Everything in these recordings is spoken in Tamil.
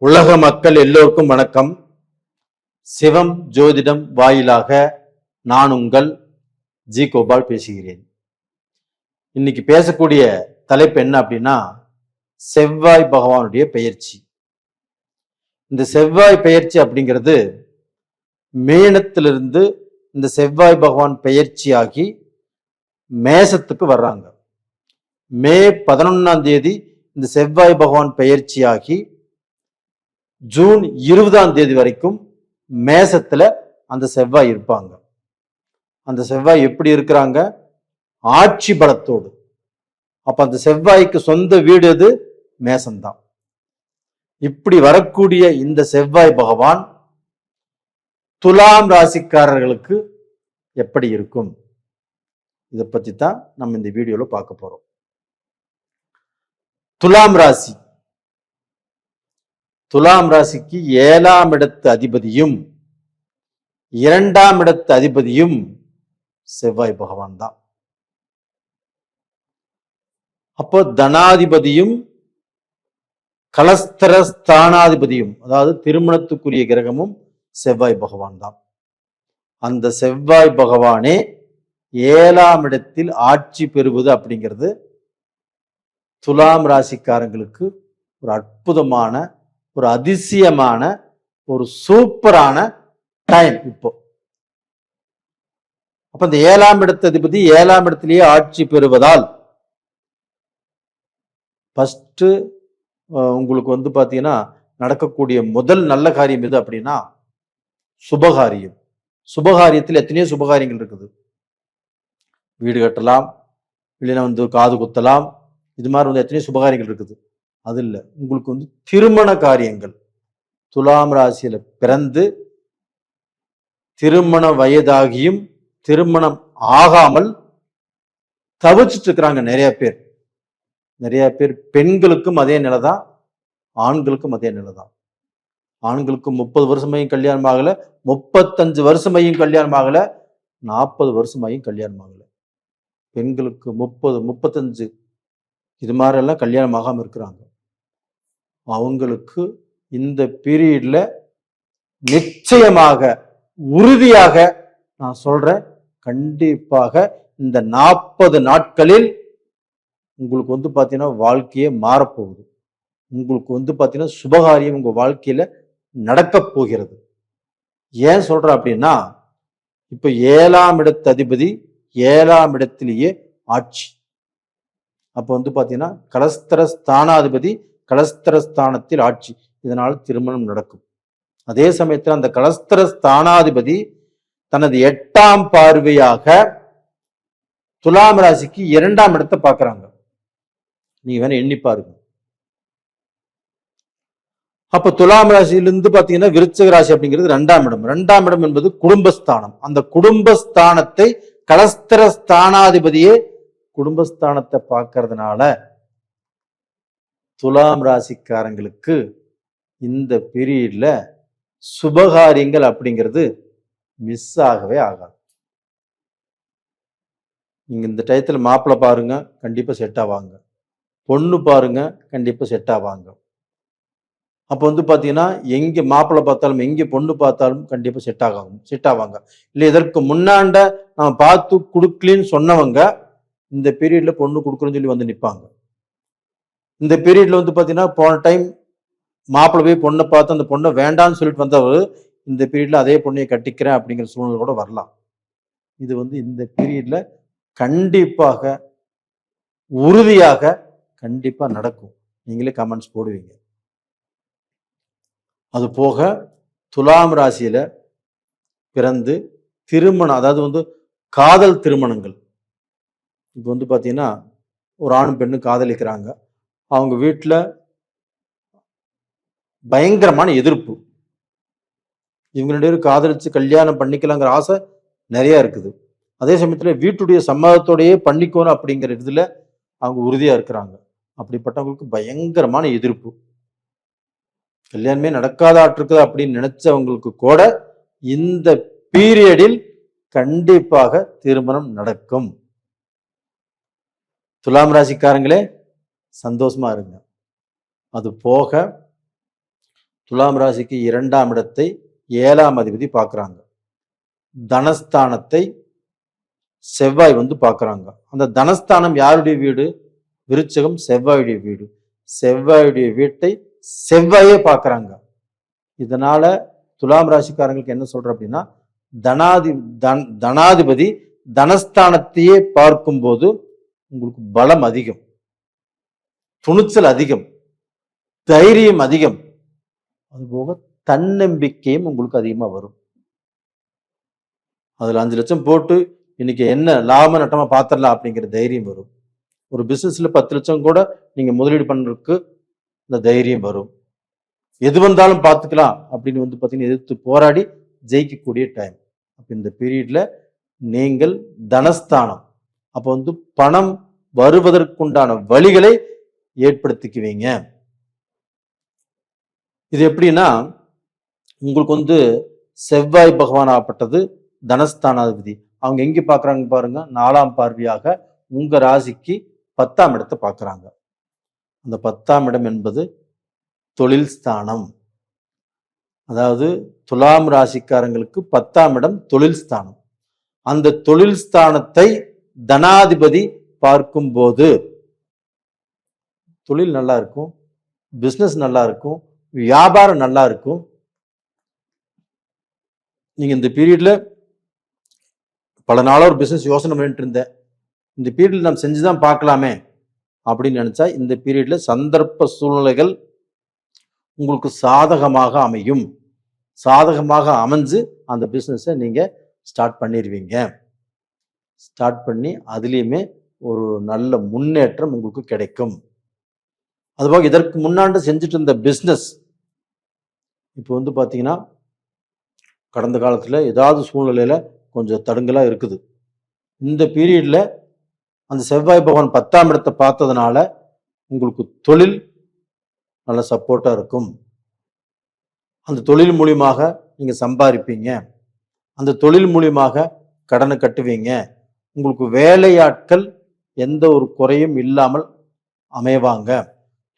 உலக மக்கள் எல்லோருக்கும் வணக்கம். சிவம் ஜோதிடம் வாயிலாக நான் உங்கள் ஜி கோபால் பேசுகிறேன். இன்னைக்கு பேசக்கூடிய தலைப்பு என்ன அப்படின்னா, செவ்வாய் பகவானுடைய பெயர்ச்சி. இந்த செவ்வாய் பெயர்ச்சி அப்படிங்கிறது மீனத்திலிருந்து இந்த செவ்வாய் பகவான் பெயர்ச்சியாகி மேசத்துக்கு வர்றாங்க. மே 11ஆம் தேதி இந்த செவ்வாய் பகவான் பெயர்ச்சியாகி ஜூன் 20ஆம் தேதி வரைக்கும் மேசத்துல அந்த செவ்வாய் இருப்பாங்க. அந்த செவ்வாய் எப்படி இருக்கிறாங்க? ஆட்சி பலத்தோடு. அப்ப அந்த செவ்வாய்க்கு சொந்த வீடு எது? மேசம்தான். இப்படி வரக்கூடிய இந்த செவ்வாய் பகவான் துலாம் ராசிக்காரர்களுக்கு எப்படி இருக்கும்? இதை பத்தி தான் நம்ம இந்த வீடியோல பார்க்க போறோம். துலாம் ராசி, துலாம் ராசிக்கு 7ஆம் இடத்து அதிபதியும் 2ஆம் இடத்து அதிபதியும் செவ்வாய் பகவான் தான். அப்போ தனாதிபதியும் கலஸ்தர ஸ்தானாதிபதியும், அதாவது திருமணத்துக்குரிய கிரகமும் செவ்வாய் பகவான் தான். அந்த செவ்வாய் பகவானே 7ஆம் இடத்தில் ஆட்சி பெறுவது அப்படிங்கிறது துலாம் ராசிக்காரங்களுக்கு ஒரு அற்புதமான, ஒரு அதிசயமான, ஒரு சூப்பரான டைம் இப்போ. அப்ப இந்த 7ஆம் இடத்து அதிபதி 7ஆம் இடத்திலேயே ஆட்சி பெறுவதால் ஃபர்ஸ்ட் உங்களுக்கு பாத்தீங்கன்னா நடக்கக்கூடிய முதல் நல்ல காரியம் எது அப்படின்னா சுபகாரியம். சுபகாரியத்தில் எத்தனையோ சுபகாரியங்கள் இருக்குது. வீடு கட்டலாம், இல்லைன்னா காது குத்தலாம், இது மாதிரி எத்தனையோ சுபகாரியங்கள் இருக்குது. அது இல்லை, உங்களுக்கு திருமண காரியங்கள். துலாம் ராசியில பிறந்து திருமண வயதாகியும் திருமணம் ஆகாமல் தவிச்சிட்டு இருக்கிறாங்க நிறைய பேர். பெண்களுக்கும் அதே நிலைதான், ஆண்களுக்கும் அதே நிலைதான். ஆண்களுக்கு 30 வருஷமையும் கல்யாணம் ஆகல, 35 வருஷமையும் கல்யாணம் ஆகல, 40 வருஷமாயும் கல்யாணம் ஆகல. பெண்களுக்கு 30, 35 இது மாதிரி எல்லாம் கல்யாணம் ஆகாம இருக்கிறாங்க. அவங்களுக்கு இந்த பீரியட்ல நிச்சயமாக, உறுதியாக நான் சொல்றேன், கண்டிப்பாக இந்த 40 நாட்களில் உங்களுக்கு பாத்தீங்கன்னா வாழ்க்கையே மாறப்போகுது. உங்களுக்கு பாத்தீங்கன்னா சுபகாரியம் உங்க வாழ்க்கையில நடக்க போகிறது. ஏன் சொல்ற அப்படின்னா, இப்ப 7ஆம் இடத்து அதிபதி 7ஆம் இடத்திலேயே ஆட்சி. அப்ப பாத்தீங்கன்னா கலஸ்தர ஸ்தானாதிபதி கலஸ்தர ஸ்தானத்தில் ஆட்சி. இதனால திருமணம் நடக்கும். அதே சமயத்தில் அந்த கலஸ்தர ஸ்தானாதிபதி தனது 8ஆம் பார்வையாக துலாம் ராசிக்கு 2ஆம் இடத்தை பார்க்கிறாங்க. நீங்க வேணா எண்ணி பாருங்க. அப்ப துலாம் ராசியிலிருந்து பாத்தீங்கன்னா விருச்சிக ராசி அப்படிங்கிறது 2ஆம் இடம். 2ஆம் இடம் என்பது குடும்பஸ்தானம். அந்த குடும்பஸ்தானத்தை கலஸ்தர ஸ்தானாதிபதியே குடும்பஸ்தானத்தை பார்க்கறதுனால துலாம் ராசிக்காரங்களுக்கு இந்த பீரியட்ல சுபகாரியங்கள் அப்படிங்கிறது மிஸ் ஆகவே ஆகாது. நீங்க இந்த டயத்துல மாப்பிள்ளை பாருங்க, கண்டிப்பா செட் ஆவாங்க. பொண்ணு பாருங்க, கண்டிப்பா செட் ஆவாங்க. அப்ப பாத்தீங்கன்னா எங்க மாப்பிள்ளை பார்த்தாலும் எங்க பொண்ணு பார்த்தாலும் கண்டிப்பா செட் ஆவாங்க. இல்ல இதற்கு முன்னாண்ட நம்ம பார்த்து கொடுக்கலன்னு சொன்னவங்க இந்த பீரியட்ல பொண்ணு கொடுக்குறேன்னு சொல்லி நிற்பாங்க. இந்த பீரியட்ல பாத்தீங்கன்னா போன டைம் மாப்பிள்ளை போய் பொண்ணை பார்த்து அந்த பொண்ணை வேண்டான்னு சொல்லிட்டு வந்தவர் இந்த பீரியட்ல அதே பொண்ணையை கட்டிக்கிறேன் அப்படிங்கிற சூழ்நிலை கூட வரலாம். இது இந்த பீரியட்ல கண்டிப்பாக, உறுதியாக கண்டிப்பா நடக்கும். நீங்களே கமெண்ட்ஸ் போடுவீங்க. அது போக துலாம் ராசியில பிறந்து திருமணம், அதாவது காதல் திருமணங்கள். இப்போ பாத்தீங்கன்னா ஒரு ஆணும் பெண்ணு காதலிக்கிறாங்க. அவங்க வீட்டுல பயங்கரமான எதிர்ப்பு. இவங்க 2 பேரும் காதலிச்சு கல்யாணம் பண்ணிக்கலாங்கிற ஆசை நிறைய இருக்குது. அதே சமயத்துல வீட்டுடைய சம்மதத்தோடையே பண்ணிக்கணும் அப்படிங்கிற இதுல அவங்க உறுதியா இருக்கிறாங்க. அப்படிப்பட்டவங்களுக்கு பயங்கரமான எதிர்ப்பு. கல்யாணமே நடக்காதாட்டிருக்குது அப்படின்னு நினைச்சவங்களுக்கு கூட இந்த பீரியடில் கண்டிப்பாக திருமணம் நடக்கும். துலாம் ராசிக்காரங்களே சந்தோஷமா இருங்க. அது போக துலாம் ராசிக்கு 2ஆம் இடத்தை 7ஆம் அதிபதி பார்க்குறாங்க. தனஸ்தானத்தை செவ்வாய் பார்க்குறாங்க. அந்த தனஸ்தானம் யாருடைய வீடு? விருச்சகம், செவ்வாயுடைய வீடு. செவ்வாயுடைய வீட்டை செவ்வாயே பார்க்குறாங்க. இதனால துலாம் ராசிக்காரங்களுக்கு என்ன சொல்ற அப்படின்னா, தனாதிபதி தனஸ்தானத்தையே பார்க்கும்போது உங்களுக்கு பலம் அதிகம், துணிச்சல் அதிகம், தைரியம் அதிகம், அதுபோக தன்னம்பிக்கையும் உங்களுக்கு அதிகமா வரும். அதுல 5 லட்சம் போட்டு இன்னைக்கு என்ன லாப நட்டமா பாத்திரலாம் அப்படிங்கிற தைரியம் வரும். ஒரு பிசினஸ்ல 10 லட்சம் கூட நீங்க முதலீடு பண்றதுக்கு இந்த தைரியம் வரும். எது வந்தாலும் பார்த்துக்கலாம் அப்படின்னு பாத்தீங்கன்னா எதிர்த்து போராடி ஜெயிக்கக்கூடிய டைம். அப்ப இந்த பீரியட்ல நீங்கள் தனஸ்தானம் அப்ப பணம் வருவதற்குண்டான வழிகளை ஏற்படுத்திக்குவீங்க. இது எப்படின்னா, உங்களுக்கு செவ்வாய் பகவான் ஆகப்பட்டது தனஸ்தானாதிபதி. அவங்க எங்க பாக்குறாங்க பாருங்க, 4ஆம் பார்வையாக உங்க ராசிக்கு 10ஆம் இடத்தை பார்க்குறாங்க. அந்த 10ஆம் இடம் என்பது தொழில் ஸ்தானம். அதாவது துலாம் ராசிக்காரங்களுக்கு 10ஆம் இடம் தொழில் ஸ்தானம். அந்த தொழில் ஸ்தானத்தை தனாதிபதி பார்க்கும்போது தொழில் நல்லா இருக்கும், பிசினஸ் நல்லா இருக்கும், வியாபாரம் நல்லா இருக்கும். நீங்க இந்த பீரியட்ல பல நாளா ஒரு பிசினஸ் யோசனை பண்ணிட்டு இருந்தேன், இந்த பீரியட்ல நம்ம செஞ்சுதான் பார்க்கலாமே அப்படின்னு நினைச்சா இந்த பீரியட்ல சந்தர்ப்ப சூழ்நிலைகள் உங்களுக்கு சாதகமாக அமையும். சாதகமாக அமைஞ்சு அந்த பிசினஸை நீங்க ஸ்டார்ட் பண்ணிடுவீங்க. ஸ்டார்ட் பண்ணி அதுலேயுமே ஒரு நல்ல முன்னேற்றம் உங்களுக்கு கிடைக்கும். அதுபோக இதற்கு முன்னாண்டு செஞ்சுட்டு இருந்த பிஸ்னஸ் இப்போ பார்த்தீங்கன்னா கடந்த காலத்தில் ஏதாவது சூழ்நிலையில கொஞ்சம் தடுங்கலா இருக்குது. இந்த பீரியட்ல அந்த செவ்வாய் பகவான் 10ஆம் இடத்தை பார்த்ததுனால உங்களுக்கு தொழில் நல்ல சப்போர்ட்டா இருக்கும். அந்த தொழில் மூலியமாக நீங்க சம்பாதிப்பீங்க. அந்த தொழில் மூலியமாக கடனை கட்டுவீங்க. உங்களுக்கு வேலையாட்கள் எந்த ஒரு குறையும் இல்லாமல் அமைவாங்க.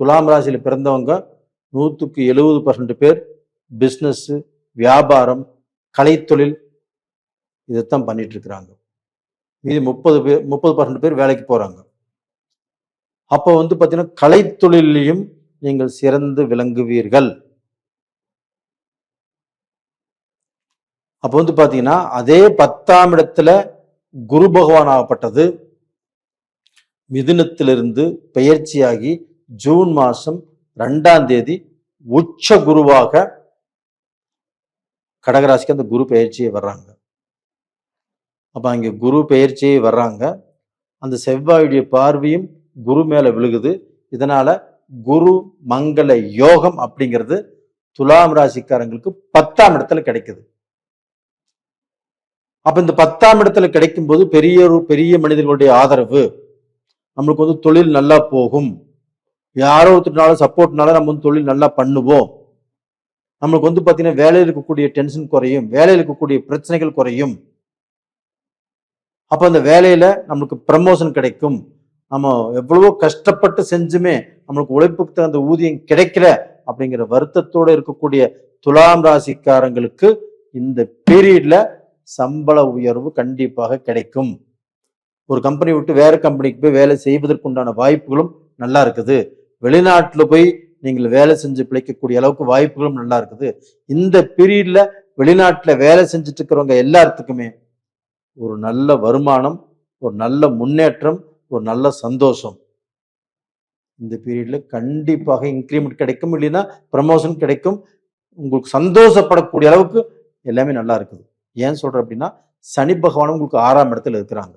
துலாம் ராசியில் பிறந்தவங்க 100க்கு 70% பேர் பிஸ்னஸ், வியாபாரம், கலைத்தொழில் இதைத்தான் பண்ணிட்டு இருக்கிறாங்க. மீதி 30% பேர் வேலைக்கு போறாங்க. அப்போ பார்த்தீங்கன்னா கலைத்தொழிலையும் நீங்கள் சிறந்து விளங்குவீர்கள். அப்போ பார்த்தீங்கன்னா அதே 10ஆம் இடத்துல குரு பகவான் ஆகப்பட்டது மிதுனத்திலிருந்து பெயர்ச்சியாகி ஜூன் மாசம் 2ஆம் தேதி உச்ச குருவாக கடகராசிக்கு அந்த குரு பெயர்ச்சியை வர்றாங்க. அப்ப அங்க குரு பெயர்ச்சியை வர்றாங்க. அந்த செவ்வாயுடைய பார்வையும் குரு மேல விழுகுது. இதனால குரு மங்கள யோகம் அப்படிங்கிறது துலாம் ராசிக்காரங்களுக்கு 10ஆம் இடத்துல கிடைக்குது. அப்ப இந்த 10ஆம் இடத்துல கிடைக்கும் போது பெரிய மனிதர்களுடைய ஆதரவு, நம்மளுக்கு தொழில் நல்லா போகும். யாரோ ஒருத்தனால சப்போர்ட்னால நம்ம தொழில் நல்லா பண்ணுவோம். நம்மளுக்கு பாத்தீங்கன்னா வேலையில் இருக்கக்கூடிய டென்ஷன் குறையும், வேலையில் இருக்கக்கூடிய பிரச்சனைகள் குறையும். அப்ப அந்த வேலையில நம்மளுக்கு ப்ரமோஷன் கிடைக்கும். நம்ம எவ்வளவோ கஷ்டப்பட்டு செஞ்சுமே நம்மளுக்கு உழைப்புக்கு தகுந்த ஊதியம் கிடைக்கல அப்படிங்கிற வருத்தத்தோட இருக்கக்கூடிய துலாம் ராசிக்காரங்களுக்கு இந்த பீரியட்ல சம்பள உயர்வு கண்டிப்பாக கிடைக்கும். ஒரு கம்பெனி விட்டு வேற கம்பெனிக்கு போய் வேலை செய்வதற்குண்டான வாய்ப்புகளும் நல்லா இருக்குது. வெளிநாட்டுல போய் நீங்கள் வேலை செஞ்சு பிழைக்கக்கூடிய அளவுக்கு வாய்ப்புகளும் நல்லா இருக்குது. இந்த பீரியட்ல வெளிநாட்டுல வேலை செஞ்சுட்டு இருக்கிறவங்க எல்லாத்துக்குமே ஒரு நல்ல வருமானம், ஒரு நல்ல முன்னேற்றம், ஒரு நல்ல சந்தோஷம் இந்த பீரியட்ல கண்டிப்பாக இன்க்ரிமெண்ட் கிடைக்கும், இல்லைன்னா ப்ரமோஷன் கிடைக்கும். உங்களுக்கு சந்தோஷப்படக்கூடிய அளவுக்கு எல்லாமே நல்லா இருக்குது. ஏன் சொல்ற அப்படின்னா சனி பகவான் உங்களுக்கு 6ஆம் இடத்துல இருக்கிறாங்க.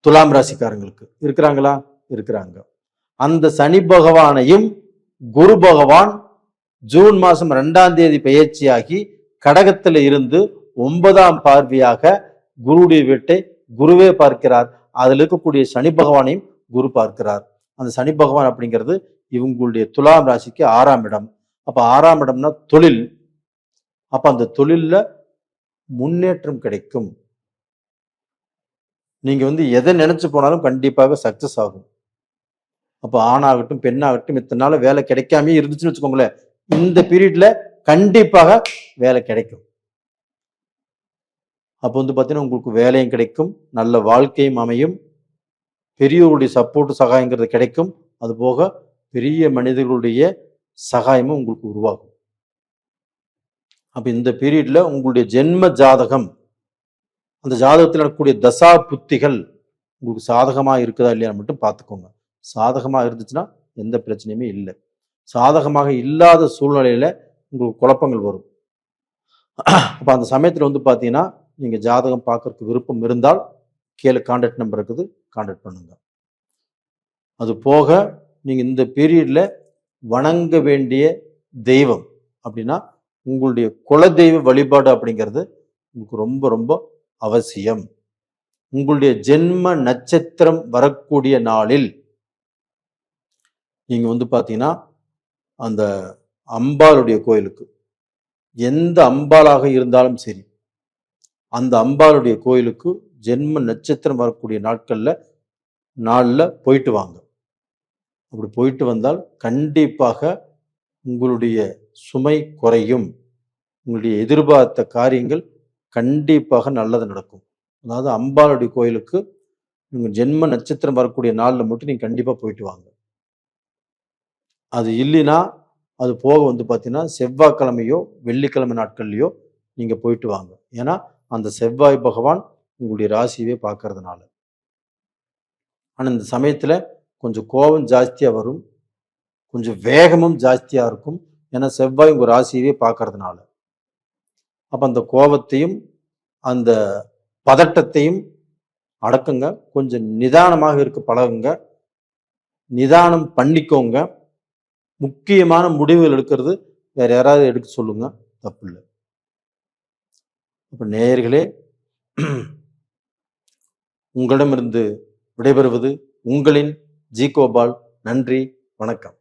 துலாம் ராசிக்காரங்களுக்கு இருக்கிறாங்களா? இருக்கிறாங்க. அந்த சனி பகவானையும் குரு பகவான் ஜூன் மாசம் 2ஆம் தேதி பெயர்ச்சியாகி கடகத்துல இருந்து 9ஆம் பார்வையாக குருடைய வீட்டை குருவே பார்க்கிறார். அதுல இருக்கக்கூடிய சனி பகவானையும் குரு பார்க்கிறார். அந்த சனி பகவான் அப்படிங்கிறது இவங்களுடைய துலாம் ராசிக்கு 6ஆம் இடம். அப்ப 6ஆம் இடம்னா தொழில். அப்ப அந்த தொழில்ல முன்னேற்றம் கிடைக்கும். நீங்க எதை நினைச்சு போனாலும் கண்டிப்பாக சக்சஸ் ஆகும். அப்போ ஆணாகட்டும் பெண்ணாகட்டும் இத்தனை நாள் வேலை கிடைக்காம இருந்துச்சுன்னு வச்சுக்கோங்களேன், இந்த பீரியட்ல கண்டிப்பாக வேலை கிடைக்கும். அப்போ பார்த்தீங்கன்னா உங்களுக்கு வேலையும் கிடைக்கும், நல்ல வாழ்க்கையும் அமையும், பெரியவர்களுடைய சப்போர்ட் சகாயங்கிறது கிடைக்கும். அது போக பெரிய மனிதர்களுடைய சகாயமும் உங்களுக்கு உருவாகும். அப்ப இந்த பீரியட்ல உங்களுடைய ஜென்ம ஜாதகம், அந்த ஜாதகத்தில் நடக்கக்கூடிய தசா புத்திகள் உங்களுக்கு சாதகமா இருக்குதா இல்லையா மட்டும் பார்த்துக்கோங்க. சாதகமா இருந்துச்சுன்னா எந்த பிரச்சனையுமே இல்லை. சாதகமாக இல்லாத சூழ்நிலையில உங்களுக்கு குழப்பங்கள் வரும். அப்ப அந்த சமயத்துல பார்த்தீங்கன்னா நீங்க ஜாதகம் பார்க்கறதுக்கு விருப்பம் இருந்தால் கீழே கான்டாக்ட் நம்பர் இருக்குது, கான்டாக்ட் பண்ணுங்க. அது போக நீங்க இந்த பீரியட்ல வணங்க வேண்டிய தெய்வம் அப்படின்னா உங்களுடைய குலதெய்வ வழிபாடு அப்படிங்கிறது உங்களுக்கு ரொம்ப ரொம்ப அவசியம். உங்களுடைய ஜென்ம நட்சத்திரம் வரக்கூடிய நாளில் நீங்க பார்த்தீங்கன்னா அந்த அம்பாளுடைய கோயிலுக்கு, எந்த அம்பாளாக இருந்தாலும் சரி, அந்த அம்பாளுடைய கோயிலுக்கு ஜென்ம நட்சத்திரம் வரக்கூடிய நாளில் போயிட்டு வாங்க. அப்படி போயிட்டு வந்தால் கண்டிப்பாக உங்களுடைய சுமை குறையும், உங்களுடைய எதிர்பார்த்த காரியங்கள் கண்டிப்பாக நல்லது நடக்கும். அதாவது அம்பாளுடைய கோயிலுக்கு நீங்கள் ஜென்ம நட்சத்திரம் வரக்கூடிய நாளில் மட்டும் நீங்கள் கண்டிப்பாக போயிட்டு வாங்க. அது இல்லைன்னா அது போக பார்த்தீங்கன்னா செவ்வாய்க்கிழமையோ வெள்ளிக்கிழமை நாட்கள்லையோ நீங்கள் போயிட்டு வாங்க. ஏன்னா அந்த செவ்வாய் பகவான் உங்களுடைய ராசியவே பார்க்கறதுனால. ஆனால் இந்த சமயத்தில் கொஞ்சம் கோபம் ஜாஸ்தியாக வரும், கொஞ்சம் வேகமும் ஜாஸ்தியாக இருக்கும். ஏன்னா செவ்வாய் உங்கள் ராசியவே பார்க்கறதுனால. அப்போ அந்த கோபத்தையும் அந்த பதட்டத்தையும் அடக்குங்க. கொஞ்சம் நிதானமாக இருக்க பழகுங்க, நிதானம் பண்ணிக்கோங்க. முக்கியமான முடிவுகள் எடுக்கிறது வேற யாராவது எடுக்க சொல்லுங்க, தப்பு இல்லை. அப்போ நேயர்களே, உங்களிடமிருந்து விடைபெறுவது உங்களின் ஜி கோபால். நன்றி, வணக்கம்.